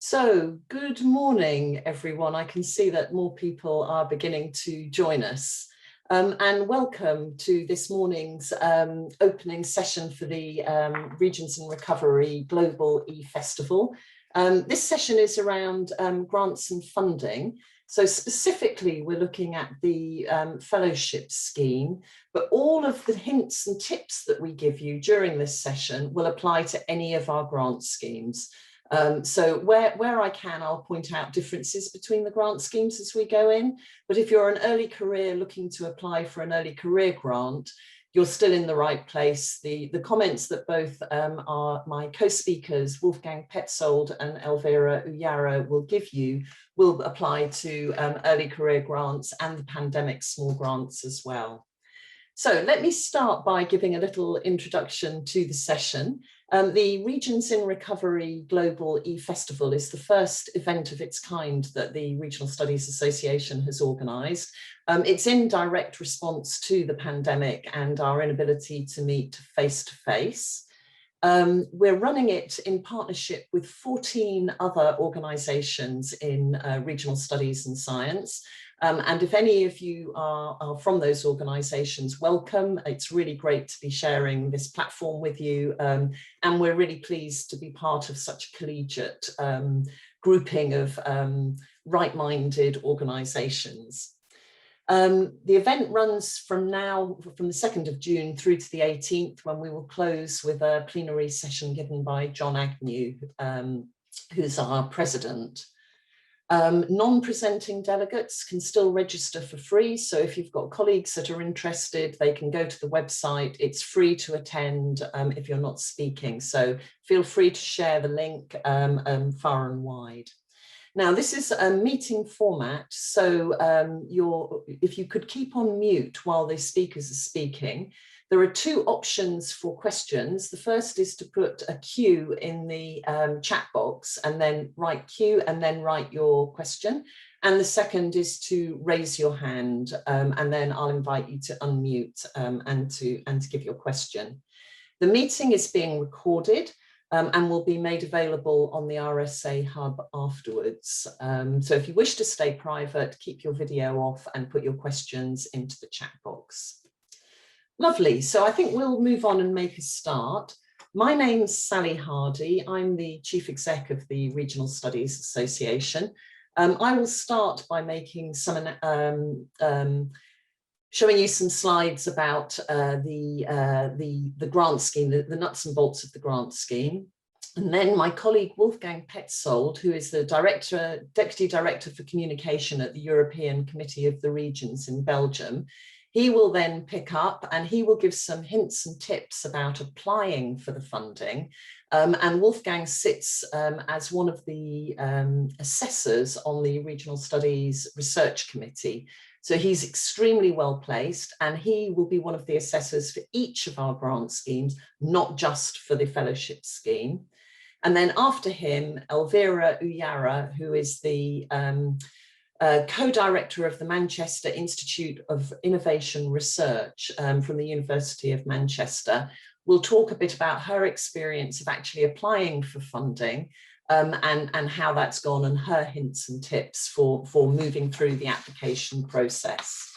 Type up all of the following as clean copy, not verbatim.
So, good morning, everyone. I can see that more people are beginning to join us. And welcome to this morning's opening session for the Regions in Recovery Global E-Festival. This session is around grants and funding. So specifically, we're looking at the fellowship scheme, but all of the hints and tips that we give you during this session will apply to any of our grant schemes. So where I can, I'll point out differences between the grant schemes as we go in. But if you're an early career looking to apply for an early career grant, you're still in the right place. The comments that both are my co-speakers, Wolfgang Petzold and Elvira Uyarra, will give you will apply to early career grants and the pandemic small grants as well. So let me start by giving a little introduction to the session. The Regions in Recovery Global E-Festival is the first event of its kind that the Regional Studies Association has organised. It's in direct response to the pandemic and our inability to meet face-to-face. We're running it in partnership with 14 other organisations in regional studies and science. And if any of you are from those organisations, welcome. It's really great to be sharing this platform with you. And we're really pleased to be part of such a collegiate grouping of right-minded organisations. The event runs from the 2nd of June through to the 18th, when we will close with a plenary session given by John Agnew, who's our president. Non-presenting delegates can still register for free. So if you've got colleagues that are interested, they can go to the website. It's free to attend if you're not speaking. So feel free to share the link far and wide. Now, this is a meeting format, so if you could keep on mute while the speakers are speaking. There are two options for questions. The first is to put a Q in the chat box and then write Q and then write your question. And the second is to raise your hand and then I'll invite you to unmute and to give your question. The meeting is being recorded and will be made available on the RSA hub afterwards. So if you wish to stay private, keep your video off and put your questions into the chat box. Lovely, so I think we'll move on and make a start. My name's Sally Hardy. I'm the Chief Exec of the Regional Studies Association. I will start by making some showing you some slides about the grant scheme, the nuts and bolts of the grant scheme. And then my colleague Wolfgang Petzold, who is the Deputy Director for Communication at the European Committee of the Regions in Belgium, he will then pick up and he will give some hints and tips about applying for the funding. And Wolfgang sits as one of the assessors on the Regional Studies Research Committee. So he's extremely well placed and he will be one of the assessors for each of our grant schemes, not just for the fellowship scheme. And then after him, Elvira Uyarra, who is the co-director of the Manchester Institute of Innovation Research from the University of Manchester, will talk a bit about her experience of actually applying for funding and how that's gone and her hints and tips for moving through the application process.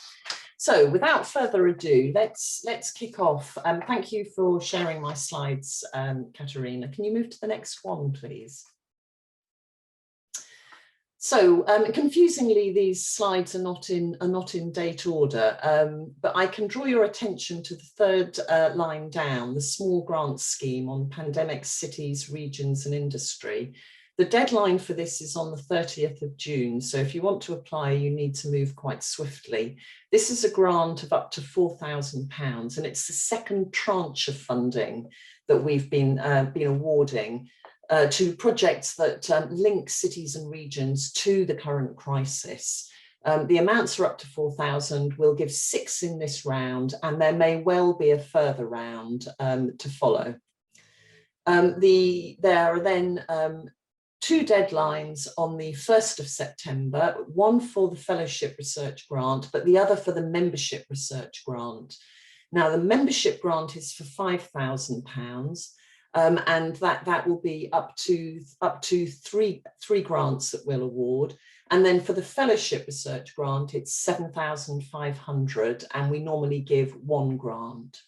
So without further ado, let's kick off. Thank you for sharing my slides, Katerina. Can you move to the next one, please? So confusingly, these slides are not in date order, but I can draw your attention to the third line down, the small grant scheme on pandemic cities, regions and industry. The deadline for this is on the 30th of June. So if you want to apply, you need to move quite swiftly. This is a grant of up to £4,000 and it's the second tranche of funding that we've been awarding to projects that link cities and regions to the current crisis. The amounts are up to 4,000. We'll give 6 in this round, and there may well be a further round to follow. There are then 2 deadlines on the 1st of September, one for the fellowship research grant, but the other for the membership research grant. Now, the membership grant is for £5,000. and that will be up to three grants that we'll award. And then for the fellowship research grant, it's 7,500, and we normally give 1 grant.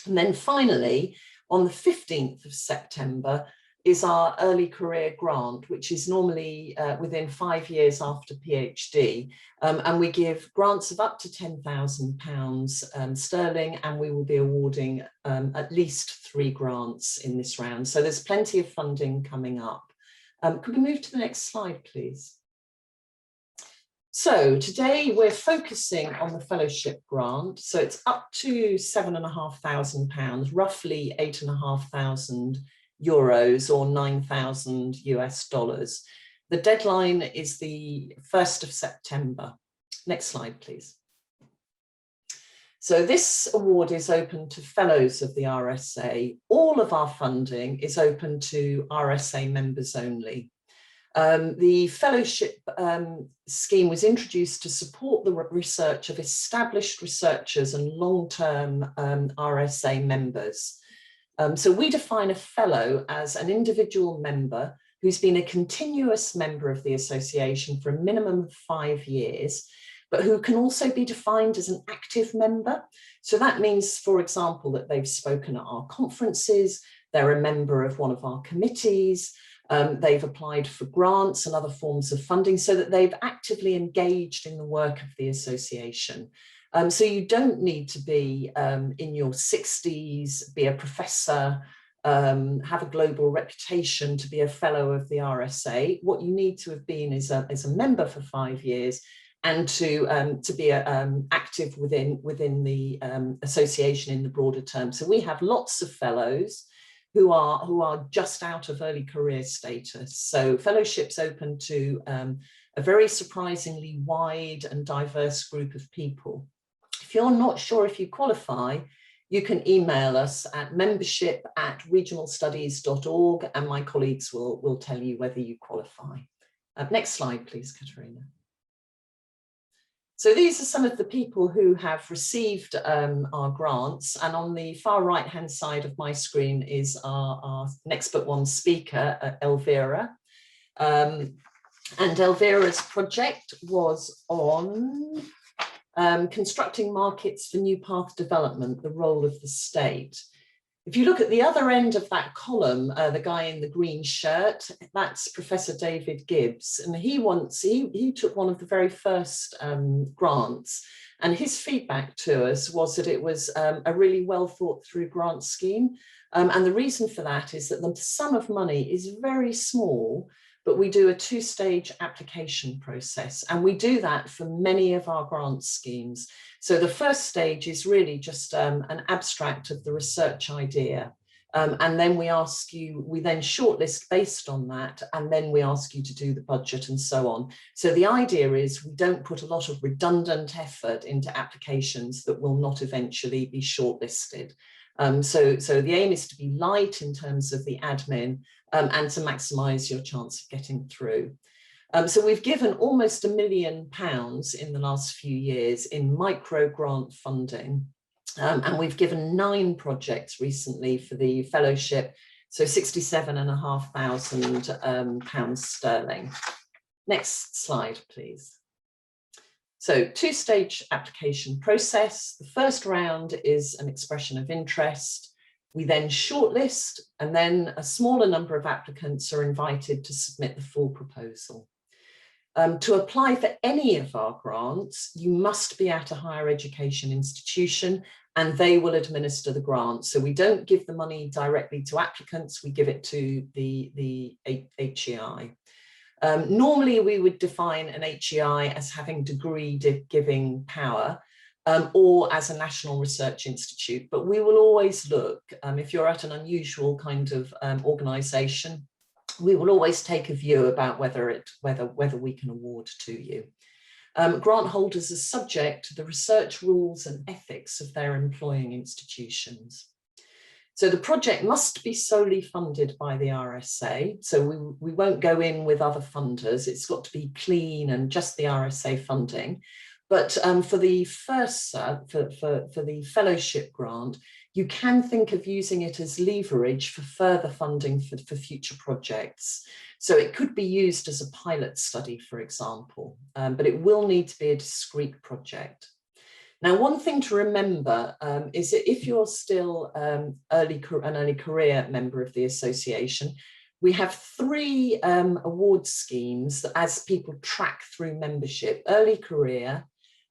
And then finally, on the 15th of September, is our early career grant, which is normally within 5 years after PhD. And we give grants of up to £10,000 sterling, and we will be awarding at least 3 grants in this round. So there's plenty of funding coming up. Could we move to the next slide, please? So today we're focusing on the fellowship grant. So it's up to £7,500, roughly €8,500 or 9,000 US dollars. The deadline is the 1st of September. Next slide, please. So this award is open to fellows of the RSA. All of our funding is open to RSA members only. The fellowship scheme was introduced to support the research of established researchers and long-term RSA members. So we define a fellow as an individual member who's been a continuous member of the association for a minimum of 5 years, but who can also be defined as an active member. So that means, for example, that they've spoken at our conferences, they're a member of one of our committees, they've applied for grants and other forms of funding, so that they've actively engaged in the work of the association. So you don't need to be in your 60s, be a professor, have a global reputation to be a fellow of the RSA. What you need to have been is a member for 5 years, and to be active within the association in the broader term. So we have lots of fellows who are just out of early career status. So fellowship's open to a very surprisingly wide and diverse group of people. If you're not sure if you qualify, you can email us at membership@regionalstudies.org, and my colleagues will tell you whether you qualify. Next slide, please, Katerina. So these are some of the people who have received our grants, and on the far right-hand side of my screen is our next but one speaker, Elvira. And Elvira's project was on constructing markets for new path development, the role of the state. If you look at the other end of that column, the guy in the green shirt, that's Professor David Gibbs, and he took one of the very first grants, and his feedback to us was that it was a really well thought through grant scheme, and the reason for that is that the sum of money is very small, but we do a 2-stage application process, and we do that for many of our grant schemes. So the first stage is really just an abstract of the research idea. And then we then shortlist based on that, and then we ask you to do the budget and so on. So the idea is we don't put a lot of redundant effort into applications that will not eventually be shortlisted. So the aim is to be light in terms of the admin, and to maximise your chance of getting through. So we've given almost £1 million in the last few years in micro grant funding, and we've given 9 projects recently for the fellowship, so £67,500 sterling. Next slide, please. So 2-stage application process. The first round is an expression of interest. We then shortlist, and then a smaller number of applicants are invited to submit the full proposal. To apply for any of our grants, you must be at a higher education institution, and they will administer the grant. So we don't give the money directly to applicants, we give it to the HEI. Normally we would define an HEI as having degree giving power, or as a national research institute, but we will always look, if you're at an unusual kind of organisation, we will always take a view about whether we can award to you. Grant holders are subject to the research rules and ethics of their employing institutions. So the project must be solely funded by the RSA. So we won't go in with other funders. It's got to be clean and just the RSA funding. But for the FeRSA, for the fellowship grant, you can think of using it as leverage for further funding for future projects. So it could be used as a pilot study, for example, but it will need to be a discrete project. Now, one thing to remember is that if you're still an early career member of the association, we have 3 award schemes that, as people track through membership: early career,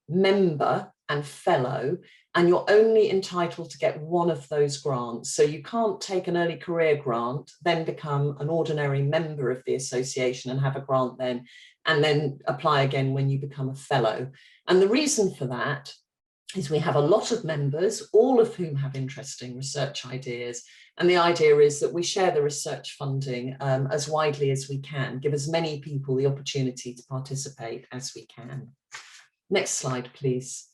member, and fellow, and you're only entitled to get one of those grants. So you can't take an early career grant, then become an ordinary member of the association and have a grant then, and then apply again when you become a fellow. And the reason for that is we have a lot of members, all of whom have interesting research ideas. And the idea is that we share the research funding as widely as we can, give as many people the opportunity to participate as we can. Next slide, please.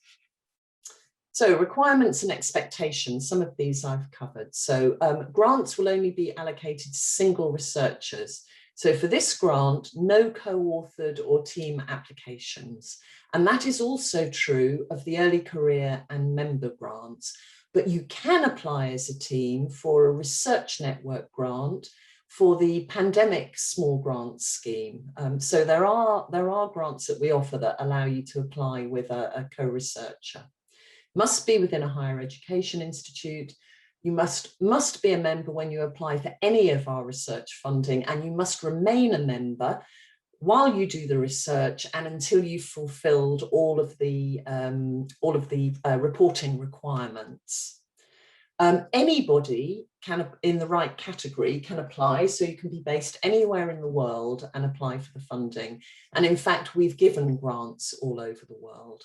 So requirements and expectations, some of these I've covered. So grants will only be allocated to single researchers. So for this grant, no co-authored or team applications. And that is also true of the early career and member grants. But you can apply as a team for a research network grant for the pandemic small grants scheme. So there are grants that we offer that allow you to apply with a co-researcher. Must be within a higher education institute. You must be a member when you apply for any of our research funding, and you must remain a member while you do the research and until you've fulfilled all of the reporting requirements. Anybody can, in the right category, can apply, so you can be based anywhere in the world and apply for the funding. And in fact, we've given grants all over the world.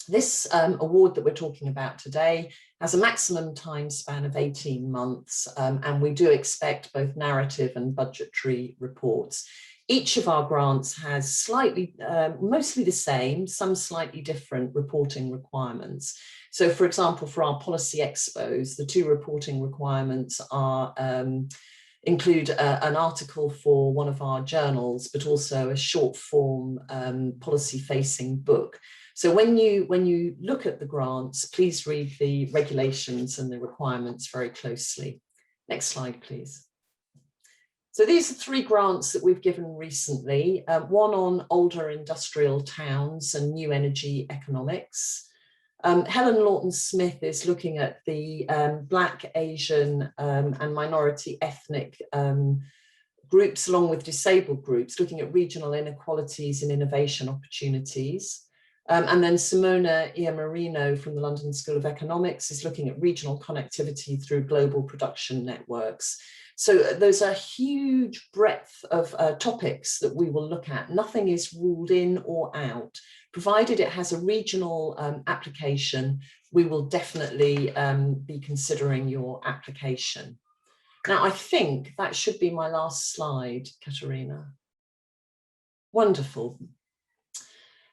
This award that we're talking about today has a maximum time span of 18 months, and we do expect both narrative and budgetary reports. Each of our grants has slightly, mostly the same, some slightly different reporting requirements. So for example, for our policy expos, the 2 reporting requirements are include an article for one of our journals, but also a short form policy-facing book. So when you look at the grants, please read the regulations and the requirements very closely. Next slide, please. So these are 3 grants that we've given recently, one on older industrial towns and new energy economics. Helen Lawton-Smith is looking at the Black, Asian and minority ethnic groups, along with disabled groups, looking at regional inequalities and innovation opportunities. And then Simona Iammarino from the London School of Economics is looking at regional connectivity through global production networks. So there's a huge breadth of topics that we will look at. Nothing is ruled in or out. Provided it has a regional application, we will definitely be considering your application. Now, I think that should be my last slide, Katerina. Wonderful.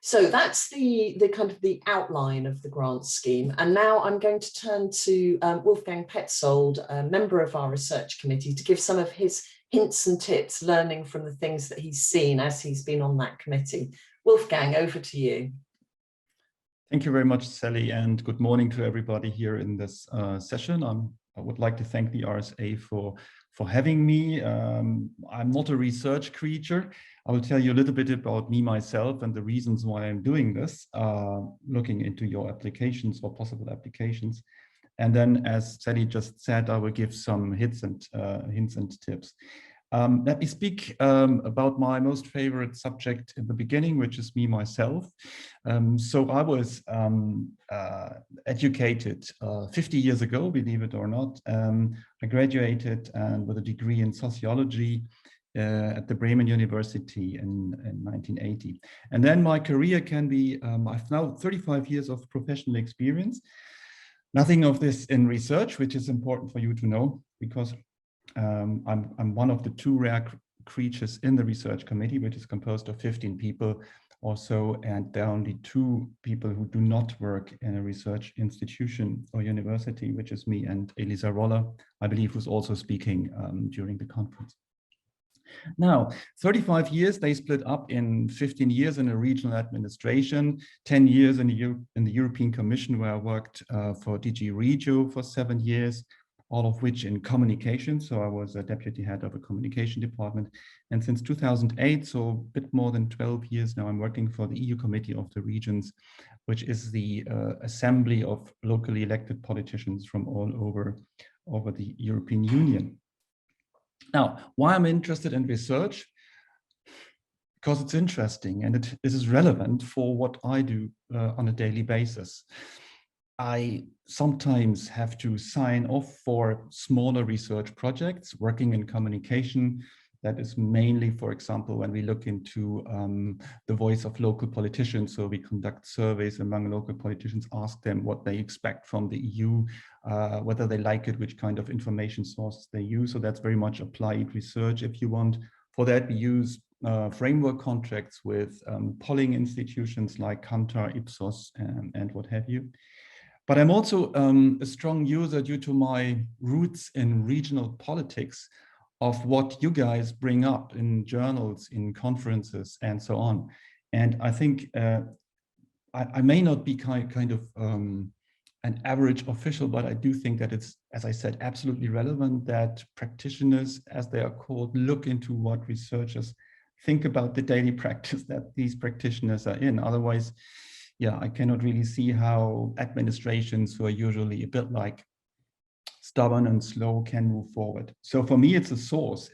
So that's the kind of the outline of the grant scheme. And now I'm going to turn to Wolfgang Petzold, a member of our research committee, to give some of his hints and tips, learning from the things that he's seen as he's been on that committee. Wolfgang, over to you. Thank you very much, Sally, and good morning to everybody here in this session. I would like to thank the RSA for having me. I'm not a research creature. I will tell you a little bit about me myself and the reasons why I'm doing this, looking into your applications or possible applications. And then, as Sally just said, I will give some hints and tips. Let me speak about my most favorite subject in the beginning, which is me myself. So I was educated 50 years ago, believe it or not. I graduated with a degree in sociology at the Bremen University in 1980. And then my career can be, I've now 35 years of professional experience. Nothing of this in research, which is important for you to know, because I'm one of the 2 rare creatures in the research committee, which is composed of 15 people or so, and there are only 2 people who do not work in a research institution or university, which is me and Elisa Roller, I believe, who's also speaking during the conference. Now, 35 years, they split up in 15 years in a regional administration, 10 years in the European Commission, where I worked for DG Regio for 7 years, all of which in communication. So I was a deputy head of a communication department. And since 2008, so a bit more than 12 years now, I'm working for the EU Committee of the Regions, which is the assembly of locally elected politicians from all over the European Union. Now, why I'm interested in research? Because it's interesting and this is relevant for what I do on a daily basis. I sometimes have to sign off for smaller research projects working in communication. That is mainly, for example, when we look into the voice of local politicians. So we conduct surveys among local politicians, ask them what they expect from the EU, whether they like it, which kind of information sources they use. So that's very much applied research, if you want. For that, we use framework contracts with polling institutions like Kantar, Ipsos, and what have you. But I'm also a strong user, due to my roots in regional politics, of what you guys bring up in journals, in conferences, and so on. And I think I may not be kind of an average official, but I do think that it's, as I said, absolutely relevant that practitioners, as they are called, look into what researchers think about the daily practice that these practitioners are in. Otherwise, yeah, I cannot really see how administrations, who are usually a bit like stubborn and slow, can move forward. So for me, it's a source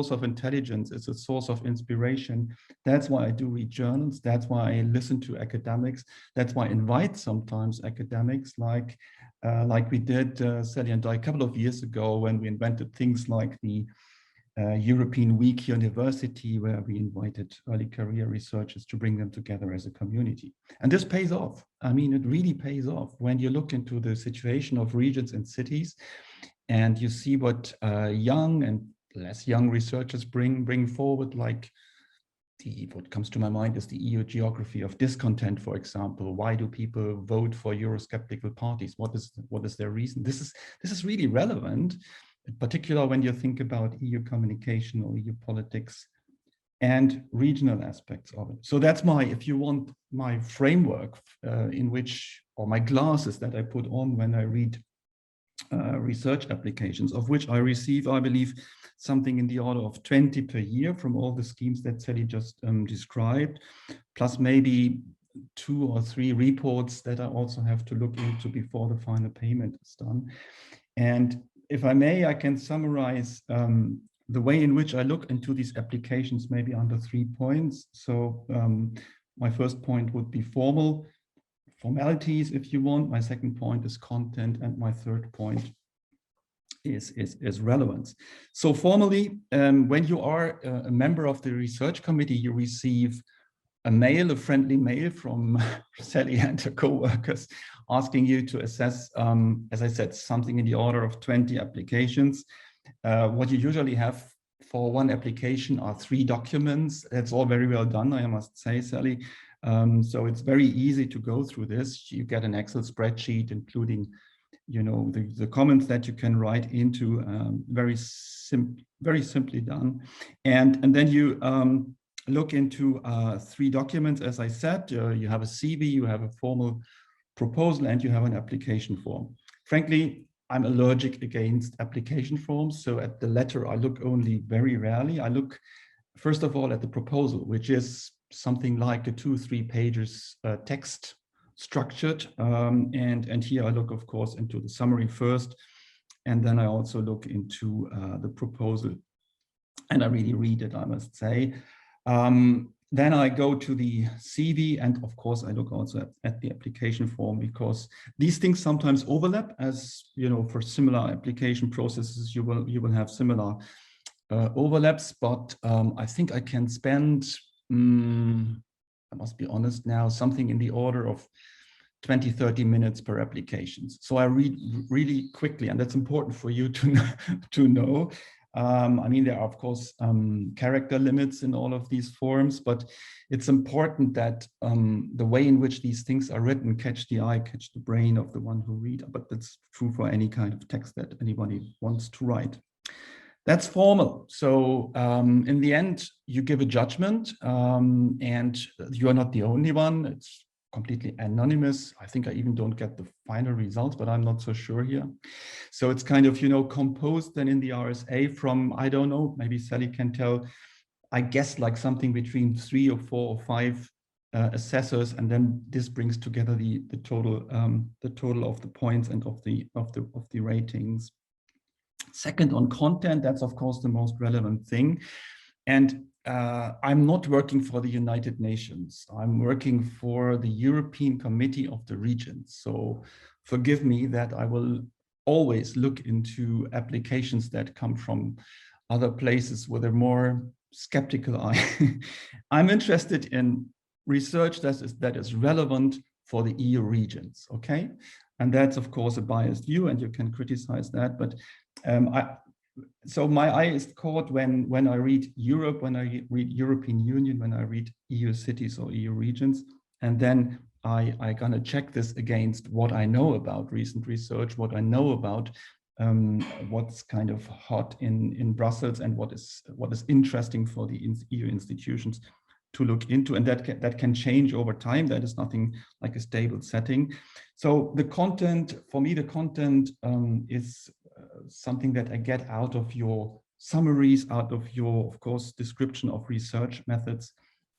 of intelligence, it's a source of inspiration. That's why I do read journals, that's why I listen to academics, that's why I invite sometimes academics like we did, Sally and I, a couple of years ago, when we invented things like the European Week University, where we invited early career researchers to bring them together as a community. And this pays off. I mean, it really pays off when you look into the situation of regions and cities and you see what young and less young researchers bring forward, like what comes to my mind is the EU geography of discontent, for example. Why do people vote for Eurosceptical parties? What is their reason? This is really relevant, in particular when you think about EU communication or EU politics and regional aspects of it. So that's my, if you want, my framework in which, or my glasses that I put on when I read research applications, of which I receive, I believe, something in the order of 20 per year from all the schemes that Sally just described, plus maybe 2 or 3 reports that I also have to look into before the final payment is done. And if I may, I can summarize the way in which I look into these applications maybe under 3 points. So my first point would be formalities, if you want. My second point is content, and my third point is relevance. So formally, when you are a member of the research committee, you receive a friendly mail from Sally and her co-workers asking you to assess, as I said, something in the order of 20 applications. What you usually have for one application are 3 documents. That's all very well done, I must say, Sally. So it's very easy to go through this. You get an Excel spreadsheet, including, you know, the comments that you can write into, very simply done. And then you look into 3 documents, as I said. You have a CV, you have a formal proposal, and you have an application form. Frankly, I'm allergic against application forms, so at the letter I look only very rarely. I look, first of all, at the proposal, which is something like a 2-3 pages text structured. And here I look, of course, into the summary first, and then I also look into the proposal. And I really read it, I must say. Then I go to the CV, and of course I look also at the application form, because these things sometimes overlap. As you know, for similar application processes, you will have similar overlaps. But I think I can spend, I must be honest now, something in the order of 20-30 minutes per applications. So I read really quickly, and that's important for you to know. I mean, there are, of course, character limits in all of these forms, but it's important that the way in which these things are written catch the eye, catch the brain of the one who reads. But that's true for any kind of text that anybody wants to write. That's formal. So in the end, you give a judgment, and you are not the only one. It's completely anonymous. I think I even don't get the final results, but I'm not so sure here. So it's kind of, composed then in the RSA from, I don't know, maybe Sally can tell, I guess like something between 3 or 4 or 5 assessors, and then this brings together the total of the points and of the ratings. Second, on content, that's of course the most relevant thing. And I'm not working for the United Nations. I'm working for the European Committee of the Regions. So forgive me that I will always look into applications that come from other places with a more skeptical eye. I'm interested in research that is relevant for the EU regions, okay? And that's of course a biased view, and you can criticize that, but so my eye is caught when I read Europe, when I read European Union, when I read EU cities or EU regions, and then I gonna check this against what I know about recent research, what I know about what's kind of hot in Brussels, and what is interesting for the EU institutions to look into, and that can change over time. That is nothing like a stable setting. So the content, for me, the content is something that I get out of your summaries, out of your, of course, description of research methods,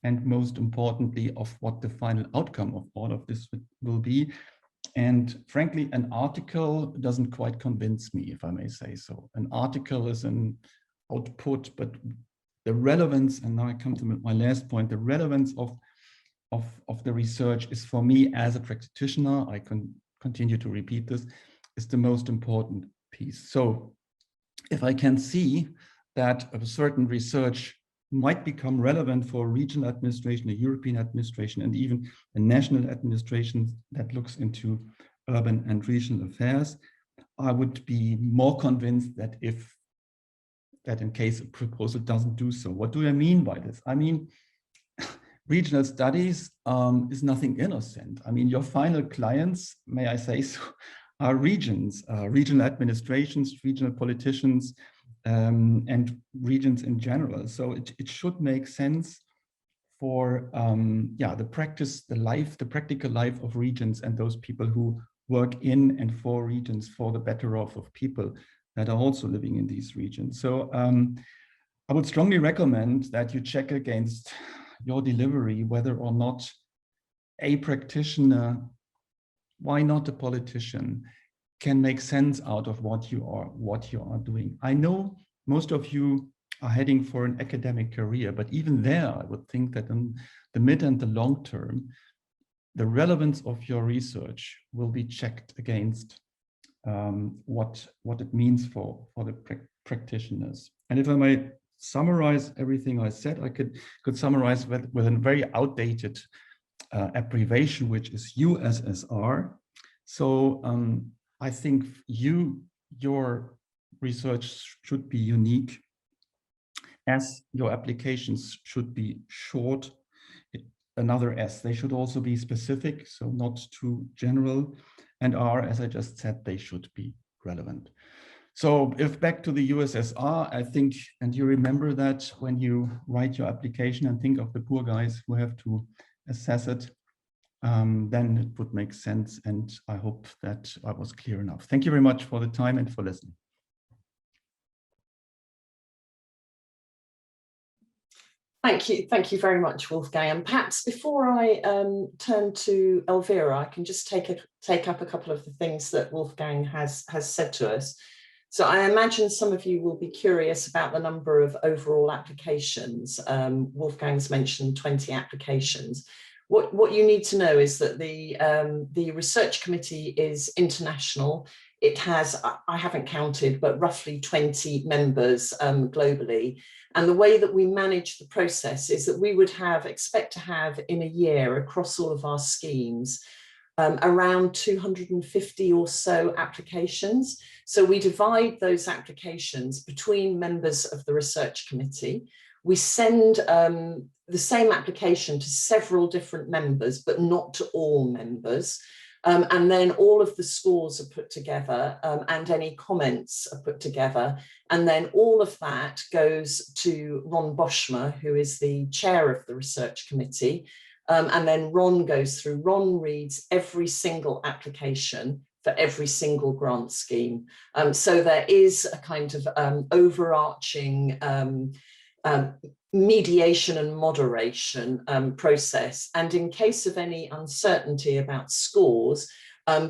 and most importantly, of what the final outcome of all of this will be. And frankly, an article doesn't quite convince me, if I may say so. An article is an output, but the relevance, and now I come to my last point, the relevance of the research is, for me as a practitioner, I can continue to repeat this, is the most important piece. So if I can see that a certain research might become relevant for a regional administration, a European administration, and even a national administration that looks into urban and regional affairs, I would be more convinced that in case a proposal doesn't do so. What do I mean by this? I mean, regional studies is nothing innocent. I mean, your final clients, may I say so, are regions, regional administrations, regional politicians, and regions in general. So it should make sense for the practical life of regions and those people who work in and for regions, for the better off of people that are also living in these regions. So I would strongly recommend that you check against your delivery whether or not a practitioner, why not a politician, can make sense out of what you are doing. I know most of you are heading for an academic career, but even there, I would think that in the mid and the long term, the relevance of your research will be checked against what it means for the practitioners. And if I might summarize everything I said, I could summarize with a very outdated abbreviation, which is USSR. So I think your research should be unique, as your applications should be short. Another S, they should also be specific, so not too general. And R, as I just said, they should be relevant. So if back to the USSR, I think, and you remember that when you write your application and think of the poor guys who have to assess it, then it would make sense. And I hope that I was clear enough. Thank you very much for the time and for listening. Thank you very much, Wolfgang. And perhaps before I turn to Elvira, I can just take up a couple of the things that Wolfgang has said to us. So I imagine some of you will be curious about the number of overall applications. Wolfgang's mentioned 20 applications. What you need to know is that the research committee is international. It has, I haven't counted, but roughly 20 members globally. And the way that we manage the process is that we would expect to have in a year across all of our schemes around 250 or so applications. So we divide those applications between members of the research committee. We send the same application to several different members, but not to all members. And then all of the scores are put together and any comments are put together. And then all of that goes to Ron Boschmer, who is the chair of the research committee. And then Ron goes through, Ron reads every single application for every single grant scheme. So there is a kind of overarching mediation and moderation process. And in case of any uncertainty about scores,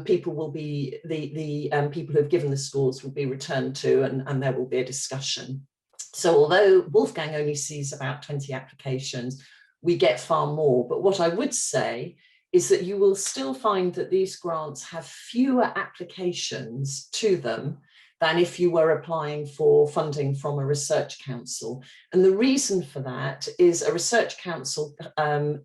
people will be, the people who have given the scores will be returned to, and there will be a discussion. So although Wolfgang only sees about 20 applications, we get far more. But what I would say is that you will still find that these grants have fewer applications to them than if you were applying for funding from a research council. And the reason for that is a research council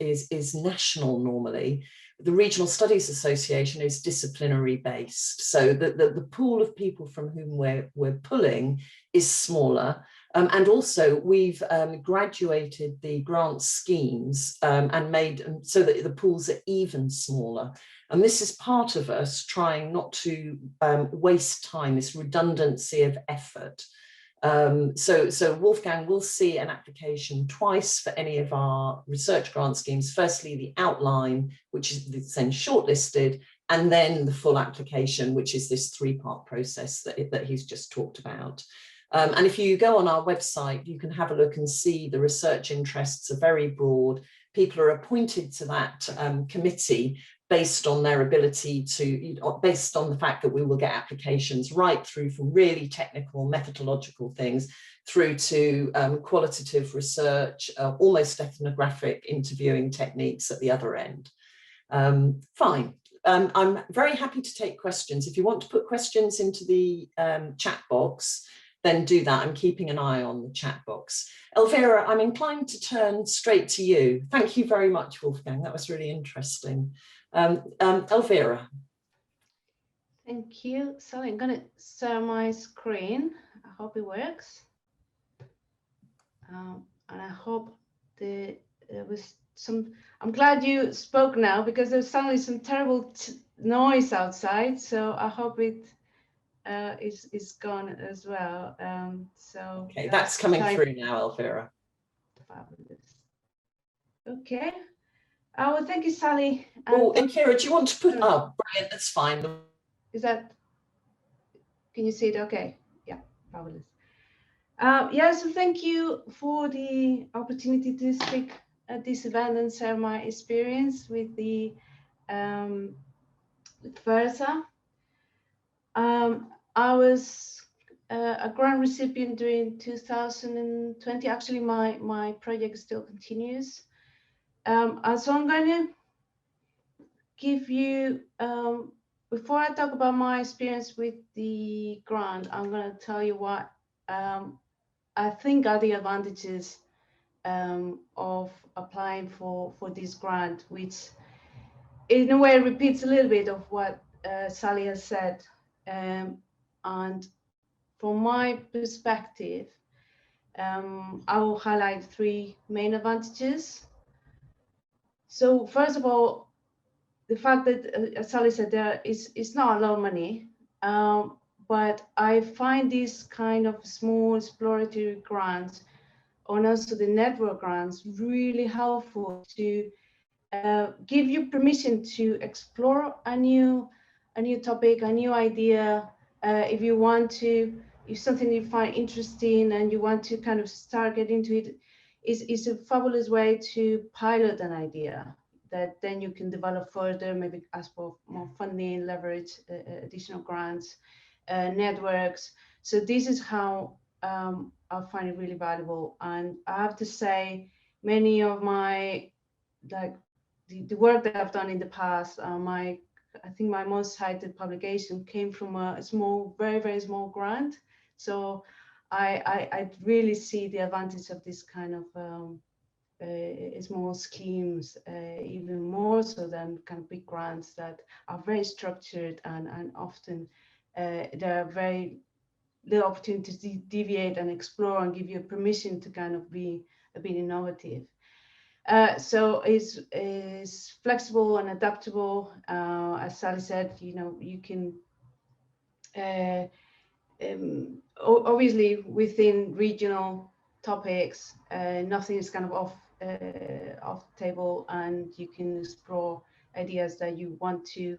is national normally. The Regional Studies Association is disciplinary based. So the pool of people from whom we're pulling is smaller. And also we've graduated the grant schemes and made so that the pools are even smaller. And this is part of us trying not to waste time, this redundancy of effort. So Wolfgang will see an application twice for any of our research grant schemes. Firstly, the outline, which is then shortlisted, and then the full application, which is this three-part process that he's just talked about. And if you go on our website, you can have a look and see the research interests are very broad. People are appointed to that committee based on their ability to, based on the fact that we will get applications right through from really technical methodological things through to qualitative research, almost ethnographic interviewing techniques at the other end. Fine. I'm very happy to take questions. If you want to put questions into the chat box, then do that. I'm keeping an eye on the chat box. Elvira, I'm inclined to turn straight to you. Thank you very much, Wolfgang. That was really interesting. Elvira. Thank you. So I'm going to share my screen. I hope it works. And I hope there was some, I'm glad you spoke now because there's suddenly some terrible noise outside. So I hope it is gone as well. So okay, that's coming through now, Elvira. Fabulous. Okay. Well, thank you, Sally. Oh, Elvira, do you want to put up? Brilliant, that's fine. Is that? Can you see it? Okay. Yeah, fabulous. Yeah, so thank you for the opportunity to speak at this event and share my experience with the FeRSA. I was a grant recipient during 2020. Actually, my project still continues. And so I'm going to give you, before I talk about my experience with the grant, I'm going to tell you what I think are the advantages of applying for this grant, which in a way repeats a little bit of what Sally has said. And from my perspective, I will highlight three main advantages. So first of all, the fact that, as Sally said, it's not a lot of money, but I find these kind of small exploratory grants, and also the network grants, really helpful to give you permission to explore a new topic, a new idea. If you want to, if something you find interesting and you want to kind of start getting into it, is a fabulous way to pilot an idea that then you can develop further, maybe ask for more funding, leverage additional grants, networks. So this is how I find it really valuable. And I have to say, many of my, like the work that I've done in the past, I think my most cited publication came from a small, very, very small grant. So I really see the advantage of this kind of small schemes, even more so than kind of big grants that are very structured and often there are very little opportunities to deviate and explore and give you permission to kind of be a bit innovative. So it's flexible and adaptable. As Sally said, you can obviously within regional topics, nothing is kind of off the table, and you can explore ideas that you want to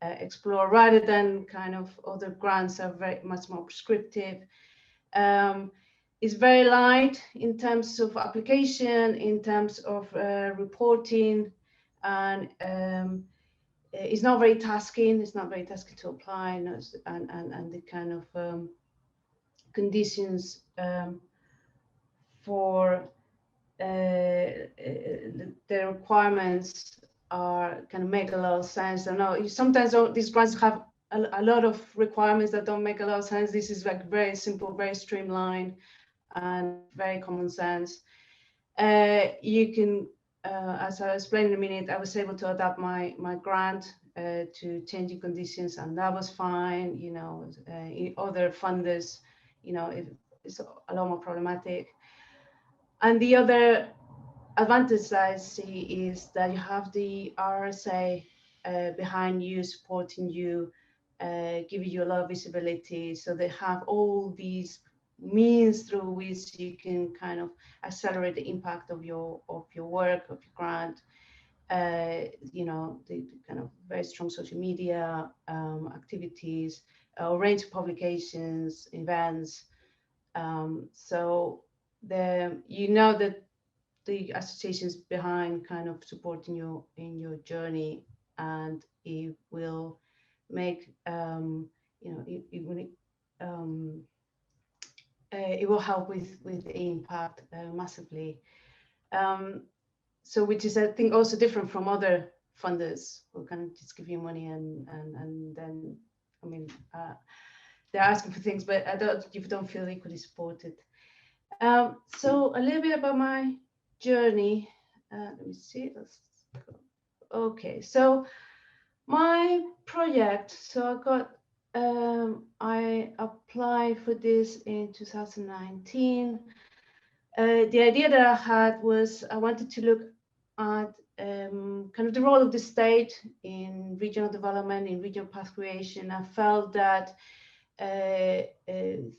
explore rather than kind of other grants are very much more prescriptive. It's very light in terms of application, in terms of reporting, and it's not very tasking. It's not very tasking to apply, and the kind of conditions for the requirements are kind of make a lot of sense. I know sometimes these grants have a lot of requirements that don't make a lot of sense. This is like very simple, very streamlined, and very common sense. You can, as I'll explain in a minute, I was able to adapt my grant to changing conditions, and that was fine. Other funders, it's a lot more problematic. And the other advantage I see is that you have the RSA behind you, supporting you, giving you a lot of visibility. So they have all these means through which you can kind of accelerate the impact of your work, of your grant. The kind of very strong social media activities, a range of publications, events. So that the associations behind kind of supporting you in your journey, and it will make it will help with the impact massively. So which is, I think, also different from other funders who kind of just give you money and then, I mean, they're asking for things, but you don't feel equally supported. So a little bit about my journey. Let me see. Okay, so my project. So I applied for this in 2019. The idea that I had was I wanted to look at kind of the role of the state in regional development, in regional path creation. I felt that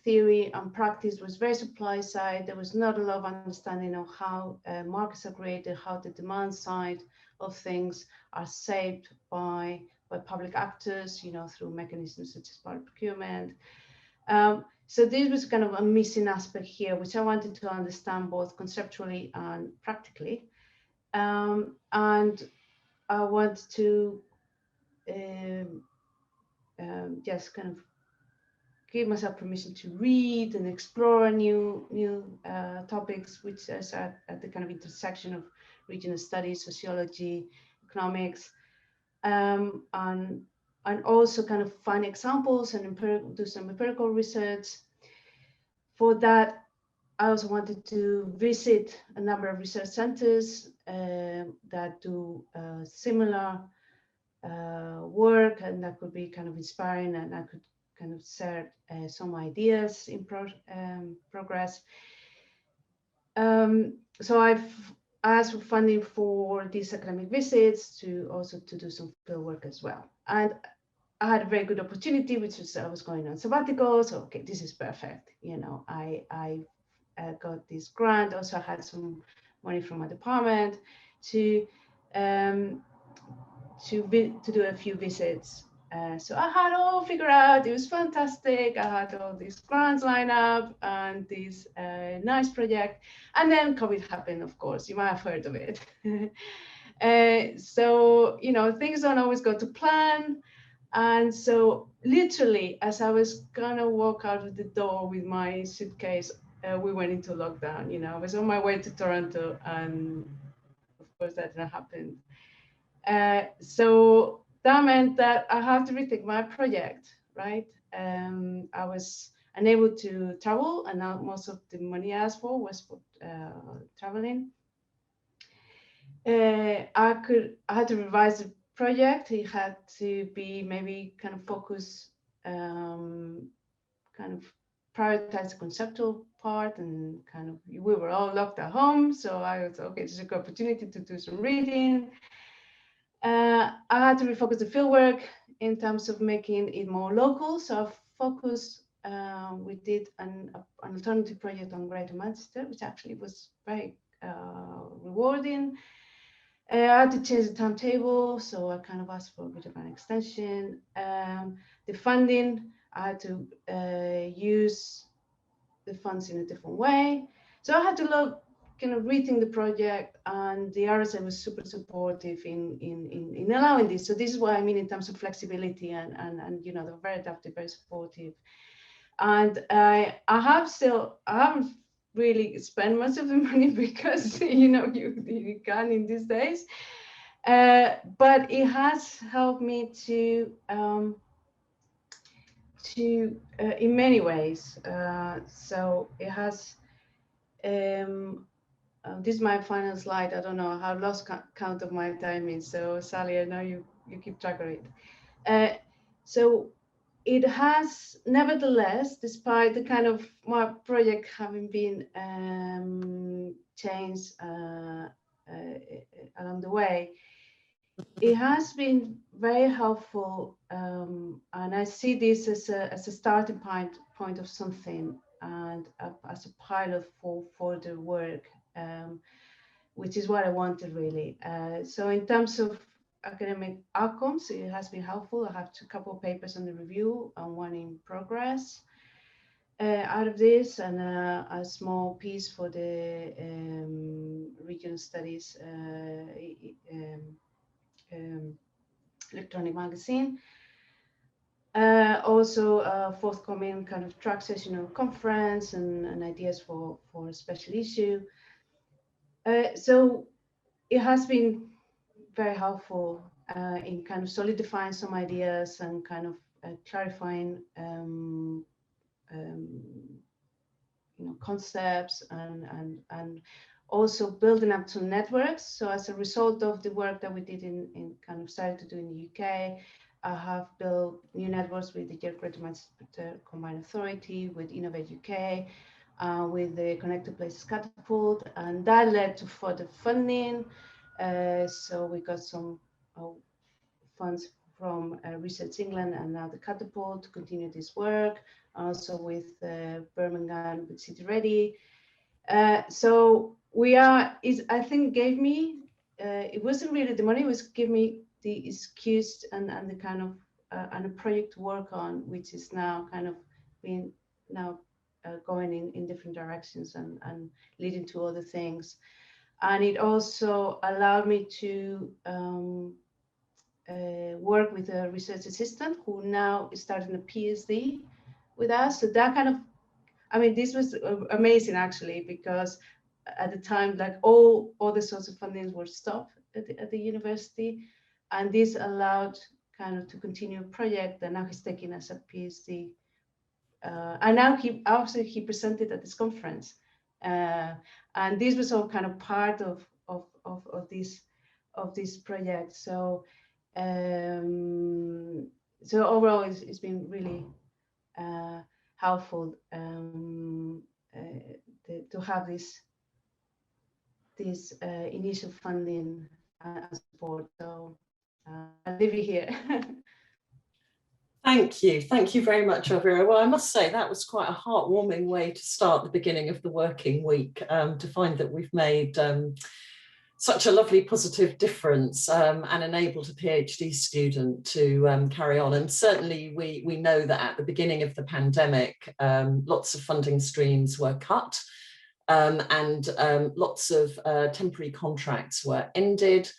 theory and practice was very supply side. There was not a lot of understanding of how markets are created, how the demand side of things are shaped by public actors, through mechanisms such as public procurement. So this was kind of a missing aspect here, which I wanted to understand both conceptually and practically. And I want to just kind of give myself permission to read and explore new topics, which is at the kind of intersection of regional studies, sociology, economics, and also kind of find examples and do some empirical research. For that, I also wanted to visit a number of research centers that do similar work, and that could be kind of inspiring, and I could kind of share some ideas in progress. So I've asked for funding for these academic visits to do some field work as well. And I had a very good opportunity, which was I was going on sabbatical. So, okay, this is perfect. I got this grant. Also, I had some money from my department to do a few visits. So I had all figured out. It was fantastic. I had all these grants lined up and this nice project. And then COVID happened, of course. You might have heard of it. So, things don't always go to plan. And so literally, as I was gonna walk out of the door with my suitcase, we went into lockdown. I was on my way to Toronto, and of course that didn't happen. So that meant that I had to rethink my project, right? I was unable to travel, and now most of the money I asked for was for traveling. I had to revise the project. It had to be maybe kind of focus, kind of prioritize the conceptual part, and kind of we were all locked at home, so I was okay. This is a good opportunity to do some reading. I had to refocus the fieldwork in terms of making it more local. So I focused. We did an alternative project on Greater Manchester, which actually was very rewarding. I had to change the timetable, so I kind of asked for a bit of an extension. The funding, I had to use the funds in a different way. So I had to kind of rethink the project, and the RSA was super supportive in allowing this. So this is what I mean in terms of flexibility, and you know, they're very adaptive, very supportive. And I haven't really spent much of the money because you know you can in these days, but it has helped me to in many ways. So it has. This is my final slide. I don't know. I have lost count of my timing. So Sally, I know you keep track of it. So it has, nevertheless, despite the kind of my project having been changed along the way, it has been very helpful, and I see this as a starting point of something, and as a pilot for the work, which is what I wanted really. So in terms of academic outcomes, it has been helpful. I have a couple of papers on the review and one in progress out of this, and a small piece for the regional studies electronic magazine. Also forthcoming kind of track sessional conference and ideas for a special issue. So it has been very helpful in kind of solidifying some ideas and kind of clarifying you know, concepts and also building up some networks. So as a result of the work that we did in kind of started to do in the UK, I have built new networks with the Greater Manchester Combined Authority, with Innovate UK, with the Connected Places Catapult, and that led to further funding. So we got some funds from Research England and now the Catapult to continue this work. Also with Birmingham, with City Ready. So we are, I think gave me, it wasn't really the money, it was give me the excuse and the kind of, and a project to work on, which is now kind of being now going in different directions and leading to other things. And it also allowed me to work with a research assistant who now is starting a PhD with us. So that kind of, I mean, this was amazing actually, because at the time, like all other sorts of fundings were stopped at the university, and this allowed kind of to continue a project that now he's taking as a PhD. And now he presented at this conference, and this was all kind of part of this project. So so overall, it's been really helpful to have this initial funding and support. So I'll leave it here. Thank you very much, Elvira. Well, I must say that was quite a heartwarming way to start the beginning of the working week, to find that we've made such a lovely positive difference and enabled a PhD student to carry on. And certainly we know that at the beginning of the pandemic, lots of funding streams were cut, and lots of temporary contracts were ended.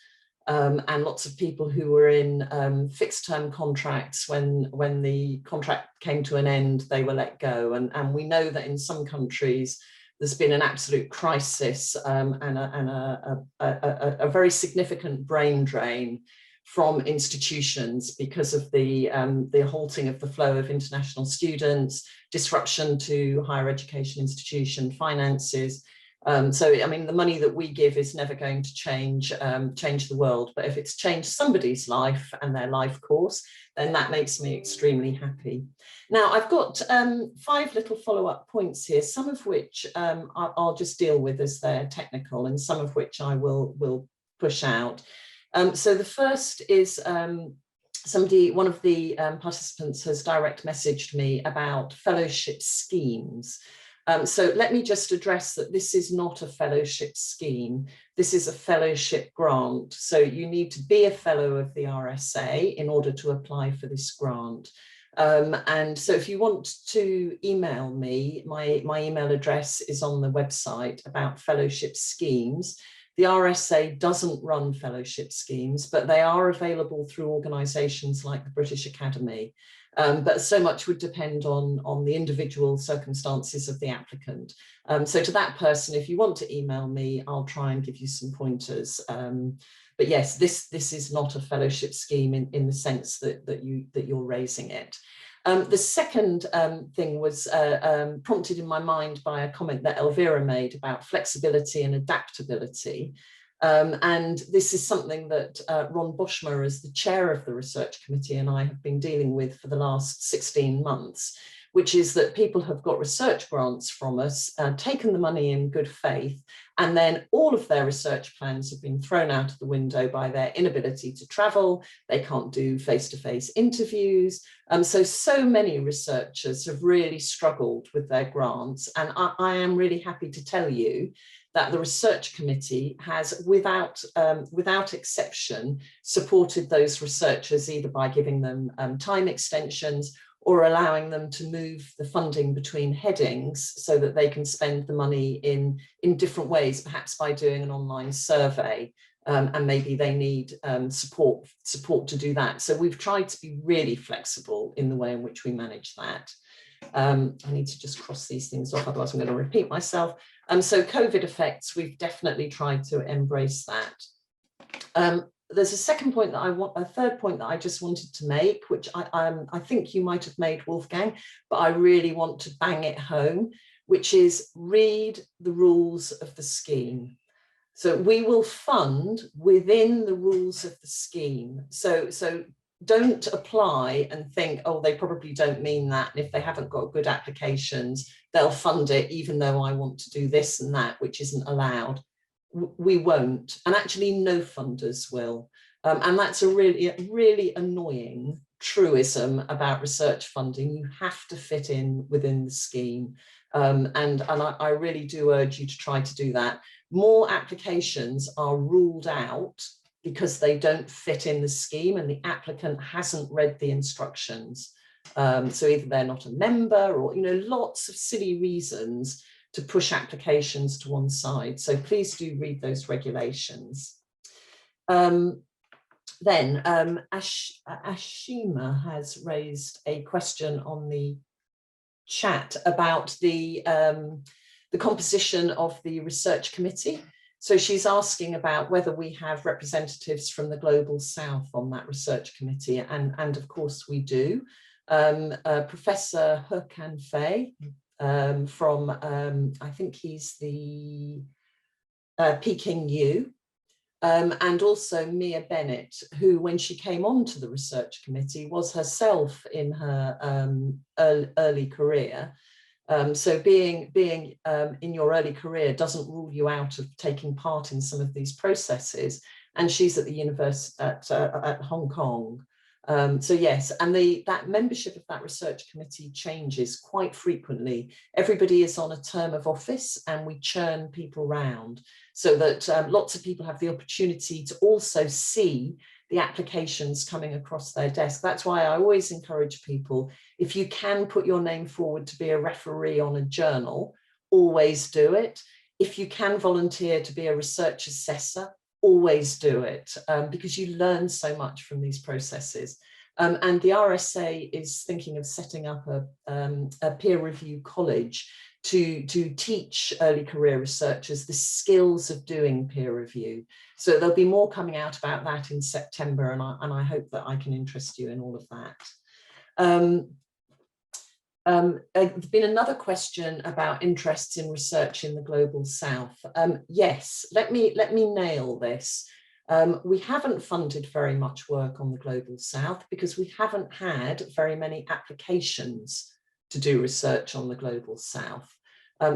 And lots of people who were in fixed term contracts, when the contract came to an end, they were let go. And we know that in some countries, there's been an absolute crisis and a very significant brain drain from institutions because of the halting of the flow of international students, disruption to higher education institution finances, So, I mean, the money that we give is never going to change the world, but if it's changed somebody's life and their life course, then that makes me extremely happy. Now, I've got 5 little follow-up points here, some of which I'll just deal with as they're technical, and some of which I will push out. So the first is one of the participants has direct messaged me about fellowship schemes. So let me just address that this is not a fellowship scheme. This is a fellowship grant. So you need to be a fellow of the RSA in order to apply for this grant. And so if you want to email me, my email address is on the website about fellowship schemes. The RSA doesn't run fellowship schemes, but they are available through organisations like the British Academy. But so much would depend on the individual circumstances of the applicant. So to that person, if you want to email me, I'll try and give you some pointers. But yes, this is not a fellowship scheme in the sense that you're raising it. The second thing was prompted in my mind by a comment that Elvira made about flexibility and adaptability. And this is something that Ron Boschmer, as the chair of the research committee, and I have been dealing with for the last 16 months, which is that people have got research grants from us, taken the money in good faith, and then all of their research plans have been thrown out of the window by their inability to travel. They can't do face-to-face interviews. So many researchers have really struggled with their grants. And I am really happy to tell you that the research committee has, without exception, supported those researchers either by giving them time extensions or allowing them to move the funding between headings so that they can spend the money in different ways, perhaps by doing an online survey, and maybe they need support to do that. So we've tried to be really flexible in the way in which we manage that. I need to just cross these things off, otherwise I'm going to repeat myself. So COVID effects, we've definitely tried to embrace that. There's a second point that a third point that I just wanted to make, which I think you might have made, Wolfgang, but I really want to bang it home, which is read the rules of the scheme. So we will fund within the rules of the scheme. So don't apply and think, oh, they probably don't mean that. And if they haven't got good applications, they'll fund it, even though I want to do this and that, which isn't allowed. We won't, and actually no funders will. And that's a really annoying truism about research funding. You have to fit in within the scheme. And I really do urge you to try to do that. More applications are ruled out because they don't fit in the scheme and the applicant hasn't read the instructions. So either they're not a member or, lots of silly reasons to push applications to one side. So please do read those regulations. Then Ashima has raised a question on the chat about the composition of the research committee. So she's asking about whether we have representatives from the Global South on that research committee, and of course we do. Professor He-Kan Fei from, I think he's the Peking U, and also Mia Bennett, who, when she came onto the research committee, was herself in her early career. So being in your early career doesn't rule you out of taking part in some of these processes. And she's at the university at Hong Kong. So yes, and that membership of that research committee changes quite frequently. Everybody is on a term of office and we churn people round so that lots of people have the opportunity to also see the applications coming across their desk. That's why I always encourage people, if you can put your name forward to be a referee on a journal, always do it. If you can volunteer to be a research assessor, always do it, because you learn so much from these processes. And the RSA is thinking of setting up a peer review college to teach early career researchers the skills of doing peer review. So there'll be more coming out about that in September, and I hope that I can interest you in all of that. There's been another question about interests in research in the Global South. Yes, let me nail this. We haven't funded very much work on the Global South because we haven't had very many applications to do research on the Global South.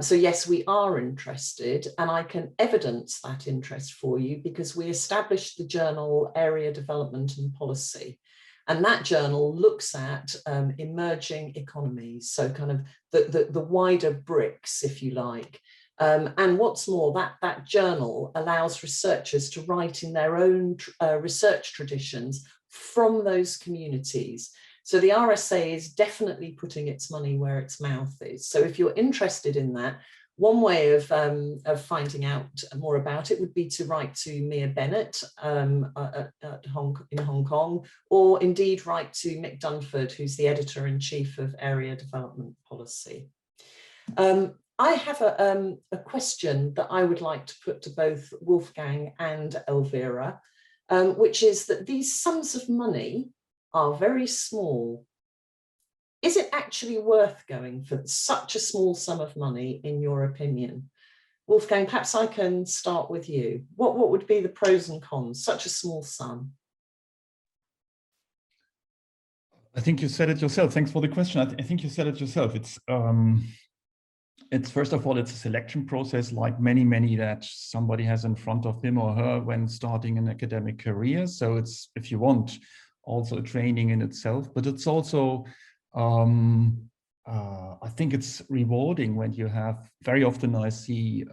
So yes, we are interested, and I can evidence that interest for you because we established the journal Area Development and Policy. And that journal looks at emerging economies, so kind of the wider bricks, if you like. And what's more, that journal allows researchers to write in their own research traditions from those communities. So the RSA is definitely putting its money where its mouth is. So if you're interested in that, one way of finding out more about it would be to write to Mia Bennett in Hong Kong, or indeed write to Mick Dunford, who's the editor-in-chief of Area Development Policy. I have a question that I would like to put to both Wolfgang and Elvira, which is that these sums of money are very small. Is it actually worth going for such a small sum of money, in your opinion? Wolfgang, perhaps I can start with you. What would be the pros and cons, such a small sum? I think you said it yourself. Thanks for the question. I think you said it yourself. It's first of all, it's a selection process like many that somebody has in front of him or her when starting an academic career. So it's, if you want, also a training in itself, but it's also, I think it's rewarding when you have, very often I see,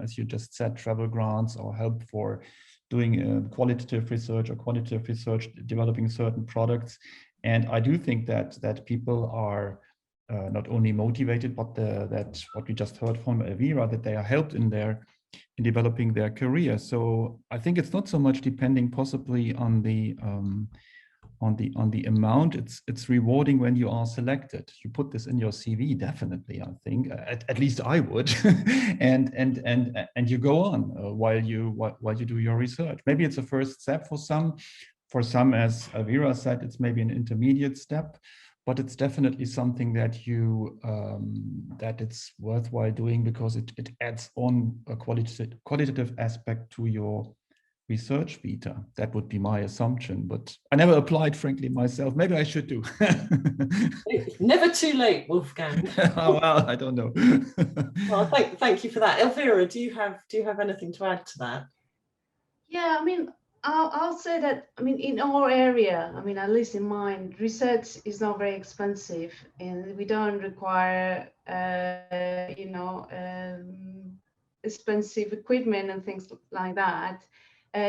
as you just said, travel grants or help for doing qualitative research or quantitative research, developing certain products. And I do think that people are not only motivated, but that what we just heard from Elvira, that they are helped in developing their career. So I think it's not so much depending possibly on the amount. It's rewarding when you are selected. You put this in your CV, definitely. I think at least I would, and you go on while you do your research. Maybe it's a first step for some. For some, as Elvira said, it's maybe an intermediate step, but it's definitely something that that it's worthwhile doing because it adds on a qualitative aspect to your research vita. That would be my assumption, but I never applied, frankly, myself. Maybe I should do. Never too late, Wolfgang. Oh, well, I don't know. Well, thank you for that. Elvira, do you have anything to add to that? Yeah, I mean, I'll say that, I mean, in our area, I mean, at least in mine, research is not very expensive, and we don't require, you know, expensive equipment and things like that.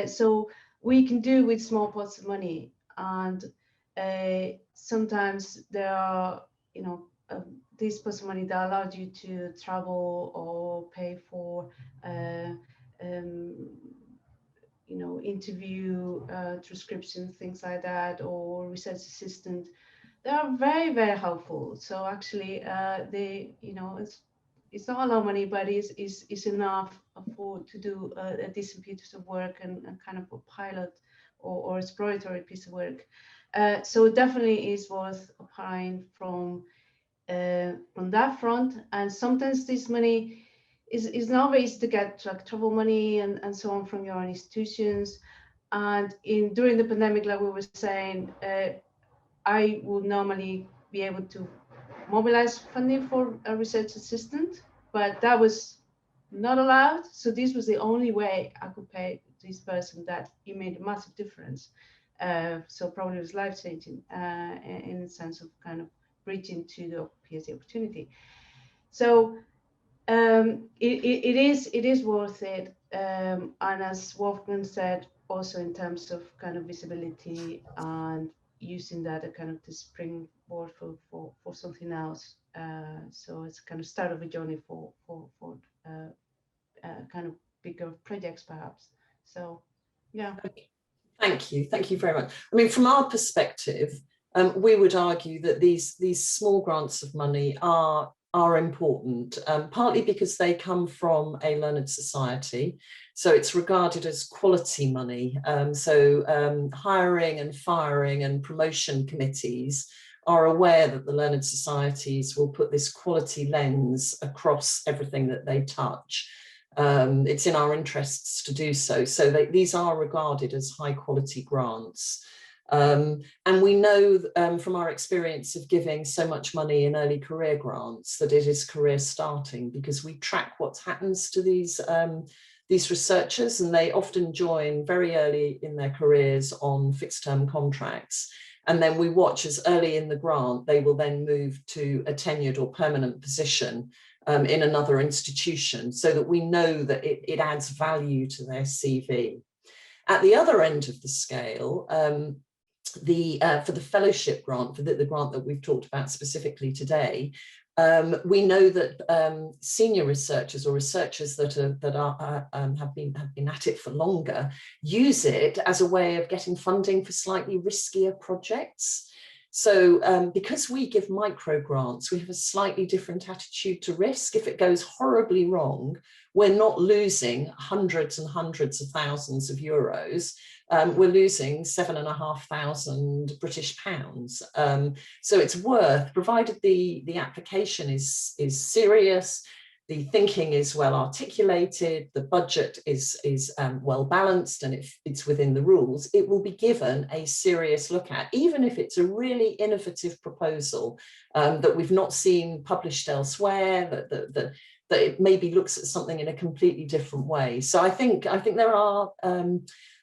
So we can do with small pots of money, and sometimes there are, you know, these pots of money that allowed you to travel or pay for, you know, interview, transcription, things like that, or research assistant. They are very helpful. So actually, they, you know, it's not a lot of money, but it's enough to do a decent piece of work and kind of a pilot or exploratory piece of work. So it definitely is worth applying from that front. And sometimes this money is not very easy to get, like travel money and so on from your own institutions. And during the pandemic, like we were saying, I would normally be able to mobilize funding for a research assistant, but that was not allowed. So this was the only way I could pay this person. That it made a massive difference. So probably it was life-changing in the sense of kind of bridging to the PhD opportunity. So it is worth it. And as Wolfgang said, also in terms of kind of visibility and using that as kind of the springboard for something else. So it's kind of start of a journey for kind of bigger projects, perhaps. So, yeah. Okay. Thank you very much. I mean, from our perspective, we would argue that these small grants of money are important, partly because they come from a learned society, so it's regarded as quality money. So hiring and firing and promotion committees are aware that the learned societies will put this quality lens across everything that they touch. It's in our interests to do so. So these are regarded as high quality grants. And we know from our experience of giving so much money in early career grants that it is career starting, because we track what happens to these researchers, and they often join very early in their careers on fixed term contracts. And then we watch as early in the grant, they will then move to a tenured or permanent position in another institution, so that we know that it adds value to their CV. At the other end of the scale, for the fellowship grant, for the grant that we've talked about specifically today, we know that senior researchers or researchers that have been at it for longer use it as a way of getting funding for slightly riskier projects. So because we give micro grants, we have a slightly different attitude to risk. If it goes horribly wrong, we're not losing hundreds and hundreds of thousands of euros. We're losing 7,500 British pounds. So it's worth, provided the application is serious, the thinking is well articulated, the budget is well balanced, and it's within the rules, it will be given a serious look at, even if it's a really innovative proposal that we've not seen published elsewhere, that it maybe looks at something in a completely different way. So I think there are,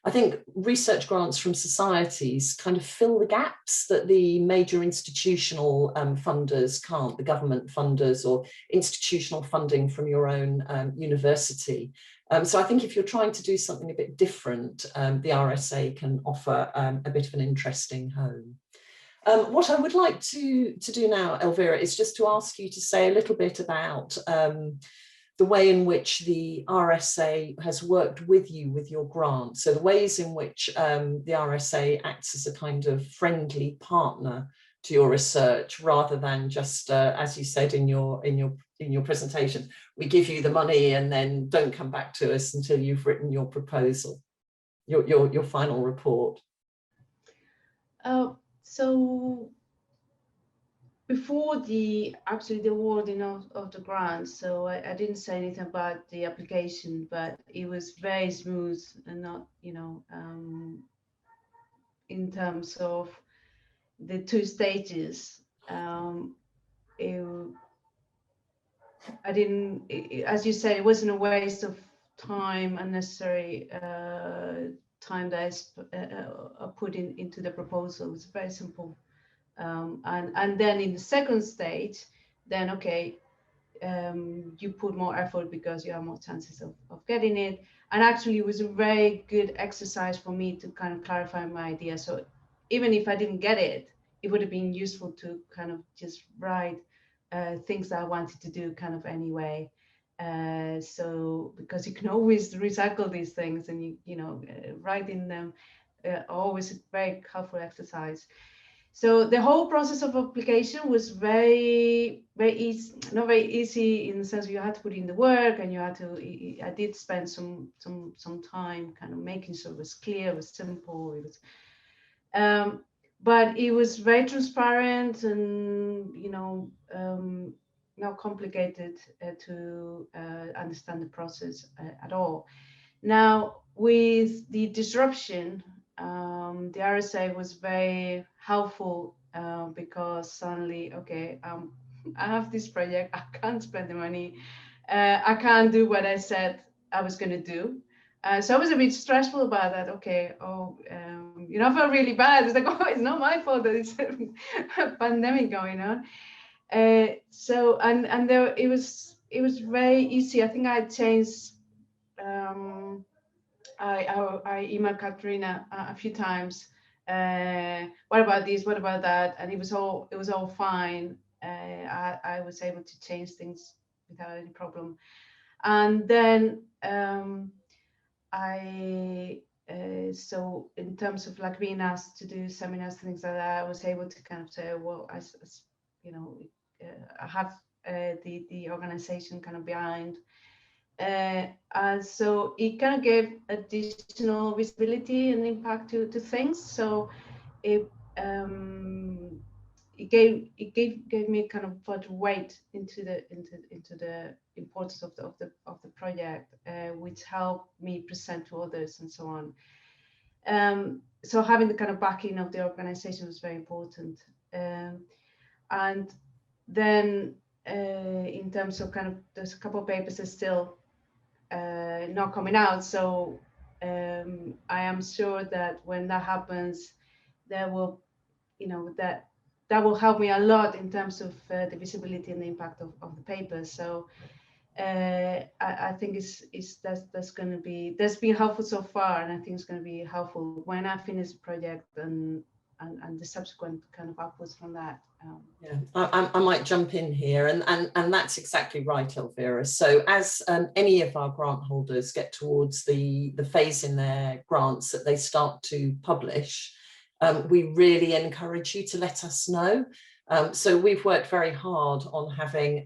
I think research grants from societies kind of fill the gaps that the major institutional funders can't, the government funders or institutional funding from your own university. So I think if you're trying to do something a bit different, the RSA can offer a bit of an interesting home. What I would like to do now, Elvira, is just to ask you to say a little bit about the way in which the RSA has worked with you with your grant. So the ways in which the RSA acts as a kind of friendly partner to your research, rather than just, as you said in your presentation, we give you the money and then don't come back to us until you've written your proposal, your final report. So before the awarding of the grant, so I didn't say anything about the application, but it was very smooth and not, in terms of the two stages. As you said, it wasn't a waste of time, unnecessary time that I put into the proposal. It was very simple. And then in the second stage, then okay, you put more effort because you have more chances of getting it. And actually it was a very good exercise for me to kind of clarify my idea. So even if I didn't get it, it would have been useful to kind of just write things that I wanted to do kind of anyway. So because you can always recycle these things, and writing them always a very helpful exercise. So the whole process of application was very easy, not very easy in the sense you had to put in the work, and you had to. I did spend some time kind of making sure it was clear, it was simple, it was. But it was very transparent and not complicated to understand the process at all. Now with the disruption, the RSA was very helpful because suddenly, okay, I have this project, I can't spend the money, I can't do what I said I was going to do. So I was a bit stressful about that. Okay, I felt really bad. It's like, oh, it's not my fault that it's a pandemic going on. So and there it was very easy. I think I changed. I emailed Katrina a few times. What about this? What about that? And it was all fine. I was able to change things without any problem. And then so in terms of like being asked to do seminars, things like that, I was able to kind of say, well, I have the organization kind of behind. And so it kind of gave additional visibility and impact to things. So it it gave me kind of further weight into the importance of the project, which helped me present to others and so on. So having the kind of backing of the organization was very important. And then in terms of kind of, there's a couple of papers that still not coming out. So I am sure that when that happens, there will, that will help me a lot in terms of the visibility and the impact of the papers. So I think that's going to be, that's been helpful so far, and I think it's going to be helpful when I finish the project and the subsequent kind of upwards from that. Yeah, I might jump in here, and that's exactly right, Elvira. So as any of our grant holders get towards the phase in their grants that they start to publish, we really encourage you to let us know. So we've worked very hard on having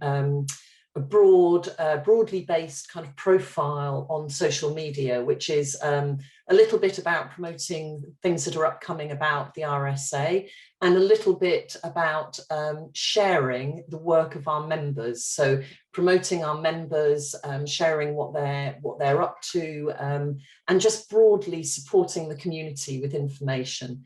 a broadly based kind of profile on social media, which is a little bit about promoting things that are upcoming about the RSA, and a little bit about sharing the work of our members. So promoting our members, sharing what they're up to, and just broadly supporting the community with information.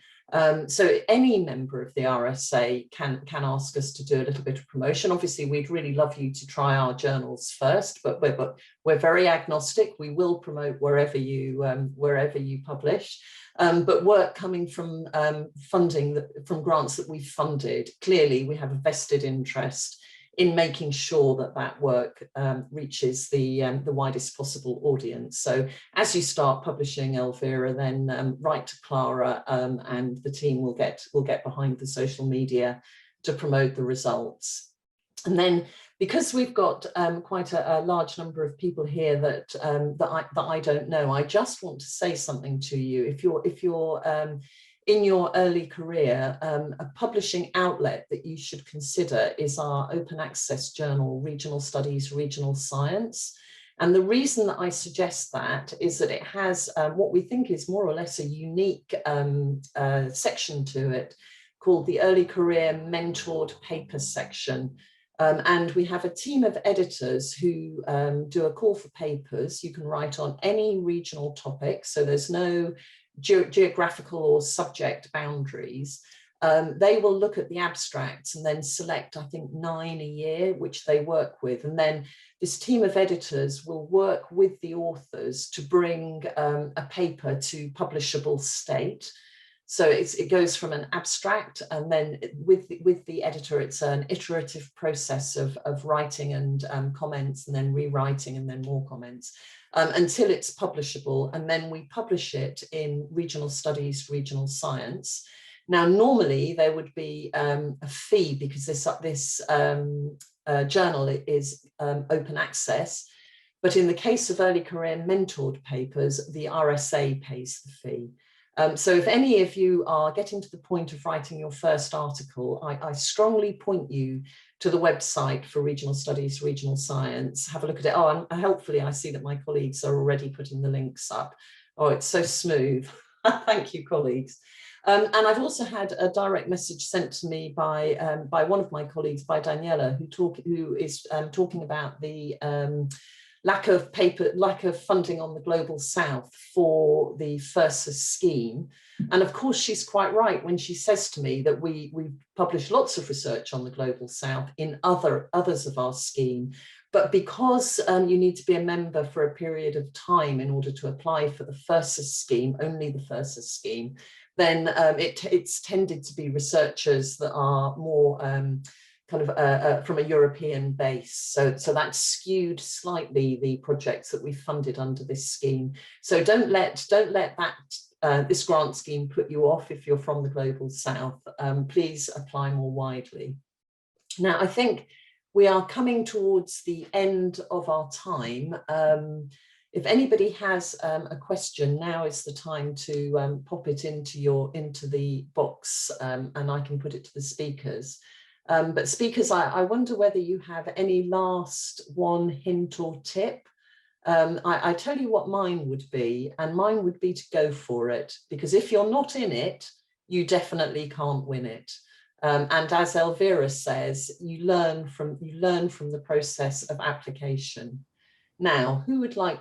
So any member of the RSA can ask us to do a little bit of promotion. Obviously, we'd really love you to try our journals first, but we're very agnostic. We will promote wherever you publish. But work coming from funding, from grants that we've funded, clearly we have a vested interest in making sure that that work reaches the widest possible audience. So as you start publishing, Elvira, then write to Clara, and the team will get behind the social media to promote the results. And then, because we've got quite a large number of people here that I don't know, I just want to say something to you. If you're in your early career, a publishing outlet that you should consider is our open access journal, Regional Studies, Regional Science. And the reason that I suggest that is that it has what we think is more or less a unique section to it called the Early Career Mentored Paper section. And we have a team of editors who do a call for papers. You can write on any regional topic, so there's no geographical or subject boundaries. They will look at the abstracts and then select, I think, 9 a year, which they work with. And then this team of editors will work with the authors to bring a paper to publishable state. So it goes from an abstract, and then with the editor, it's an iterative process of writing and comments, and then rewriting, and then more comments, until it's publishable. And then we publish it in Regional Studies, Regional Science. Now, normally there would be a fee, because this journal is open access. But in the case of early career mentored papers, the RSA pays the fee. So if any of you are getting to the point of writing your first article, I strongly point you to the website for Regional Studies, Regional Science. Have a look at it. Oh, and hopefully I see that my colleagues are already putting the links up. Oh, it's so smooth. Thank you, colleagues. And I've also had a direct message sent to me by one of my colleagues, by Daniela, who is talking about the lack of funding on the Global South for the FeRSA scheme. And of course, she's quite right when she says to me that we publish lots of research on the Global South in others of our scheme. But because you need to be a member for a period of time in order to apply for the FeRSA scheme, only the FeRSA scheme, then it's tended to be researchers that are more kind of from a European base. So that's skewed slightly the projects that we funded under this scheme. So don't let that this grant scheme put you off if you're from the Global South. Please apply more widely. Now, I think we are coming towards the end of our time. If anybody has a question, now is the time to pop it into the box, and I can put it to the speakers. But speakers, I wonder whether you have any last one hint or tip. I tell you what mine would be, and mine would be to go for it, because if you're not in it, you definitely can't win it. And as Elvira says, you learn from the process of application. Now, who would like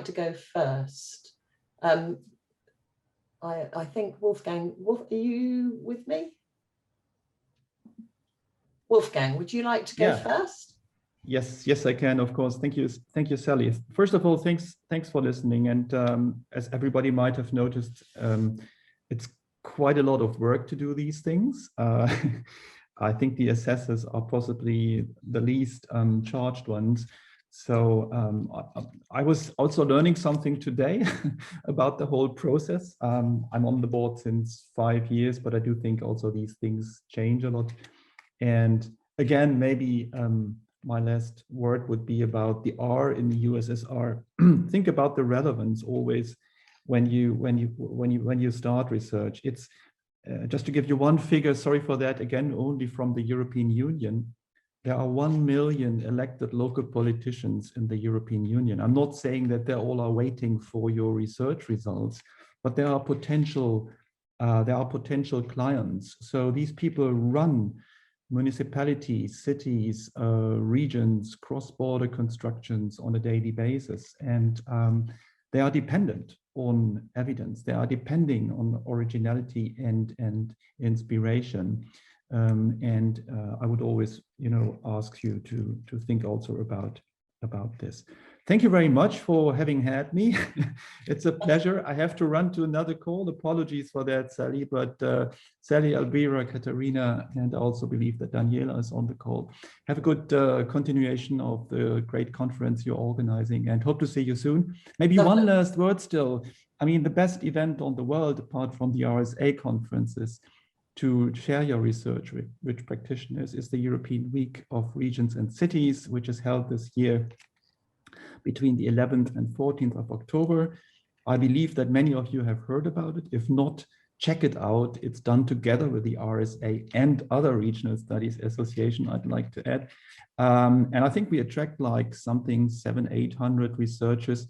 to go first? I think Wolfgang, are you with me? Wolfgang, would you like to go first? Yes, I can, of course. Thank you, Sally. First of all, thanks for listening. And as everybody might have noticed, it's quite a lot of work to do these things. I think the assessors are possibly the least charged ones. So I was also learning something today about the whole process. I'm on the board since 5 years, but I do think also these things change a lot. And again, maybe my last word would be about the R in the USSR. Think about the relevance always when you start research. It's just to give you one figure. Sorry for that. Again, only from the European Union. There are 1 million elected local politicians in the European Union. I'm not saying that they all are waiting for your research results, but there are potential clients. So these people run municipalities, cities, regions, cross-border constructions on a daily basis, and they are dependent on evidence. They are depending on originality and inspiration. I would always, ask you to think also about this. Thank you very much for having had me. It's a pleasure. I have to run to another call. Apologies for that, Sally, but Sally, Elvira, Katarina, and I also believe that Daniela is on the call. Have a good continuation of the great conference you're organizing, and hope to see you soon. Maybe one last word still. I mean, the best event on the world, apart from the RSA conferences, to share your research with practitioners is the European Week of Regions and Cities, which is held this year between the 11th and 14th of October. I believe that many of you have heard about it. If not, check it out. It's done together with the RSA and other regional studies association, I'd like to add. And I think we attract like something 700-800 researchers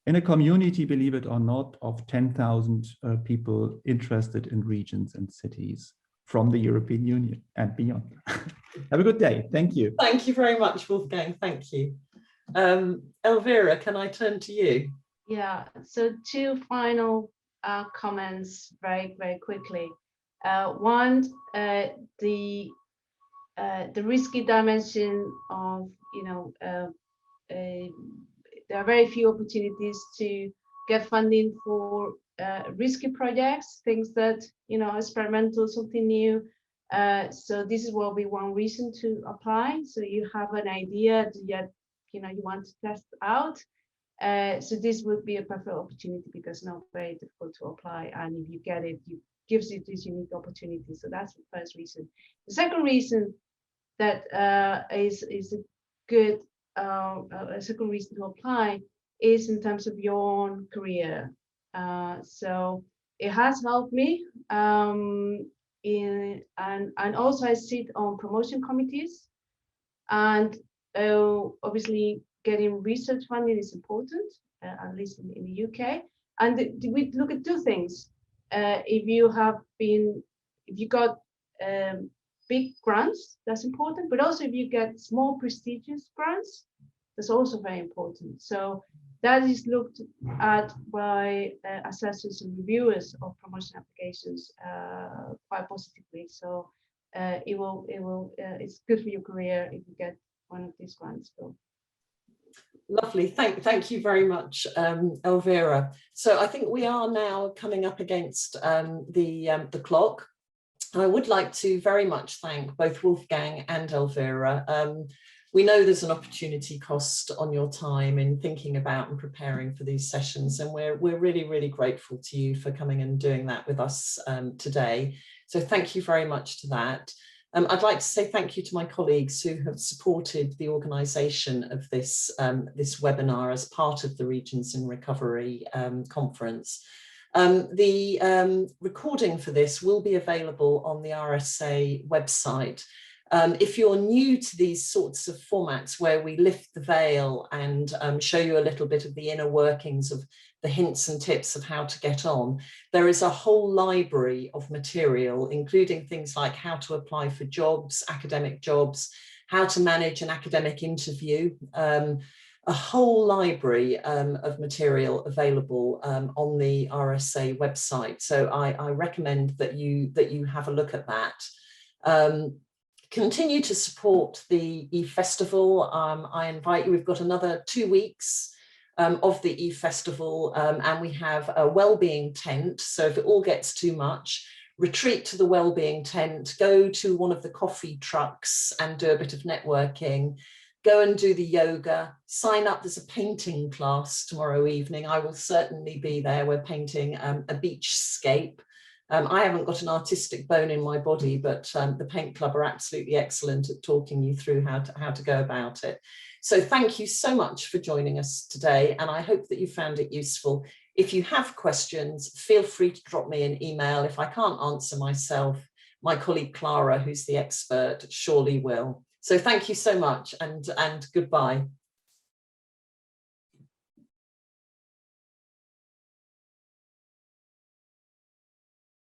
in a community, believe it or not, of 10,000 people interested in regions and cities from the European Union and beyond. Have a good day. Thank you. Thank you very much, Wolfgang. Thank you. Elvira, can I turn to you? Yeah, so 2 final comments very quickly. One, the risky dimension of, there are very few opportunities to get funding for risky projects, things that, experimental, something new. So this is will be one reason to apply. So you have an idea that you want to test out. So this would be a perfect opportunity because not very difficult to apply, and if you get it, it gives you this unique opportunity. So that's the first reason. The second reason that is a good a second reason to apply is in terms of your own career. So it has helped me, and also I sit on promotion committees, and obviously getting research funding is important, at least in the UK. And we look at 2 things. If you got big grants, that's important, but also if you get small prestigious grants, that's also very important. So that is looked at by assessors and reviewers of promotion applications quite positively. So it's good for your career if you get one of these grants. So. Lovely, thank you very much, Elvira. So I think we are now coming up against the clock. I would like to very much thank both Wolfgang and Elvira. We know there's an opportunity cost on your time in thinking about and preparing for these sessions, and we're really, really grateful to you for coming and doing that with us today. So thank you very much to that. I'd like to say thank you to my colleagues who have supported the organisation of this, this webinar as part of the Regions in Recovery conference. The recording for this will be available on the RSA website. If you're new to these sorts of formats where we lift the veil and show you a little bit of the inner workings of the hints and tips of how to get on, there is a whole library of material, including things like how to apply for jobs, academic jobs, how to manage an academic interview, a whole library of material available on the RSA website. So I recommend that you have a look at that. Continue to support the eFestival. I invite you, we've got another 2 weeks of the eFestival, and we have a wellbeing tent. So if it all gets too much, retreat to the wellbeing tent, go to one of the coffee trucks and do a bit of networking, go and do the yoga, sign up. There's a painting class tomorrow evening. I will certainly be there. We're painting a beachscape. I haven't got an artistic bone in my body, but the Paint Club are absolutely excellent at talking you through how to go about it. So thank you so much for joining us today, and I hope that you found it useful. If you have questions, feel free to drop me an email. If I can't answer myself, my colleague Clara, who's the expert, surely will. So thank you so much, and goodbye.